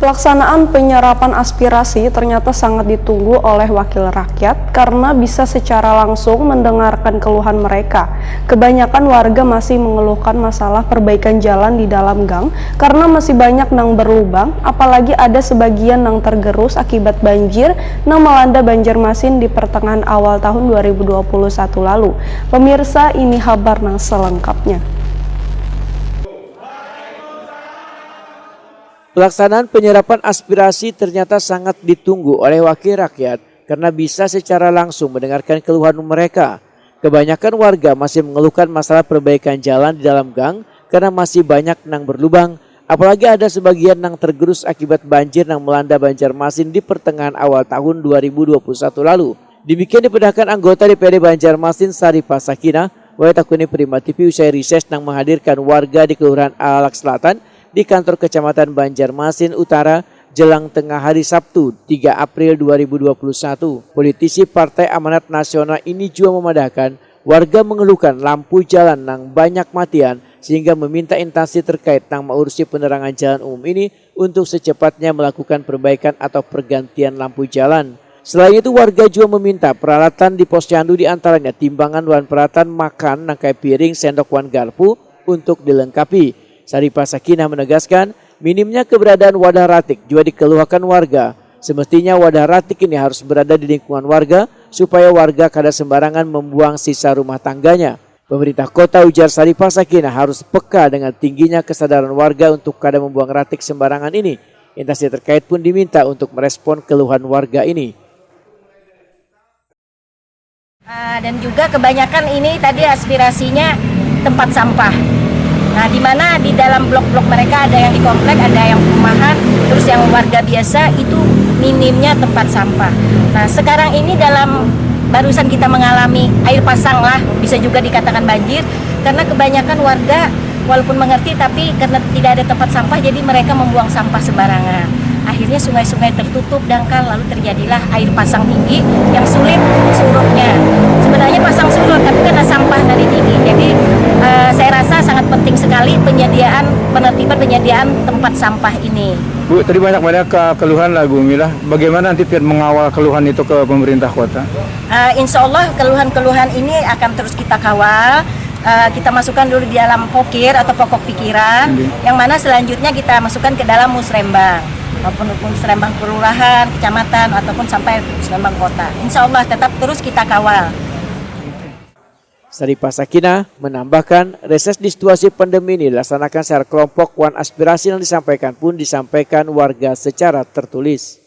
Pelaksanaan penyerapan aspirasi ternyata sangat ditunggu oleh wakil rakyat karena bisa secara langsung mendengarkan keluhan mereka. Kebanyakan warga masih mengeluhkan masalah perbaikan jalan di dalam gang karena masih banyak nang berlubang, apalagi ada sebagian nang tergerus akibat banjir nang melanda Banjarmasin di pertengahan awal tahun 2021 lalu. Pemirsa, ini kabar nang selengkapnya. Pelaksanaan penyerapan aspirasi ternyata sangat ditunggu oleh wakil rakyat karena bisa secara langsung mendengarkan keluhan mereka. Kebanyakan warga masih mengeluhkan masalah perbaikan jalan di dalam gang karena masih banyak nang berlubang, apalagi ada sebagian nang tergerus akibat banjir yang melanda Banjarmasin di pertengahan awal tahun 2021 lalu. Demikian dipedahkan anggota DPRD Banjarmasin Saripah Sakinah, Wayatakuni Prima TV usai rises nang menghadirkan warga di Kelurahan Alak Selatan di kantor Kecamatan Banjarmasin Utara jelang tengah hari Sabtu 3 April 2021. Politisi Partai Amanat Nasional ini juga memadahkan warga mengeluhkan lampu jalan nang banyak matian sehingga meminta instansi terkait nang mengurusi penerangan jalan umum ini untuk secepatnya melakukan perbaikan atau pergantian lampu jalan. Selain itu warga juga meminta peralatan di posyandu diantaranya timbangan wan peralatan makan nang kayak piring, sendok, wan garpu untuk dilengkapi. Saripah Sakinah menegaskan minimnya keberadaan wadah ratik juga dikeluhkan warga. Semestinya wadah ratik ini harus berada di lingkungan warga supaya warga kada sembarangan membuang sisa rumah tangganya. Pemerintah kota, ujar Saripah Sakinah, harus peka dengan tingginya kesadaran warga untuk kada membuang ratik sembarangan ini. Instansi terkait pun diminta untuk merespon keluhan warga ini. Dan juga kebanyakan ini tadi aspirasinya tempat sampah. Nah, di mana di dalam blok-blok mereka ada yang di komplek, ada yang perumahan, terus yang warga biasa itu minimnya tempat sampah. Nah, sekarang ini barusan kita mengalami air pasang lah, bisa juga dikatakan banjir, karena kebanyakan warga walaupun mengerti tapi karena tidak ada tempat sampah jadi mereka membuang sampah sembarangan. Akhirnya sungai-sungai tertutup dangkal, lalu terjadilah air pasang tinggi yang sulit surutnya. Sebenarnya pasang surut tapi karena sampah dari tinggi. Jadi saya rasa sangat penting sekali penertiban penyediaan tempat sampah ini. Bu, tadi banyak keluhan lah Bu Mila. Bagaimana nanti mengawal keluhan itu ke pemerintah kota? Insya Allah keluhan-keluhan ini akan terus kita kawal. Kita masukkan dulu di dalam pokir atau pokok pikiran, yang mana selanjutnya kita masukkan ke dalam musrembang, maupun musrembang kelurahan, kecamatan, ataupun sampai musrembang kota. Insya Allah tetap terus kita kawal. Saripah Sakinah menambahkan reses di situasi pandemi ini dilaksanakan secara kelompok, wan aspirasi yang disampaikan pun disampaikan warga secara tertulis.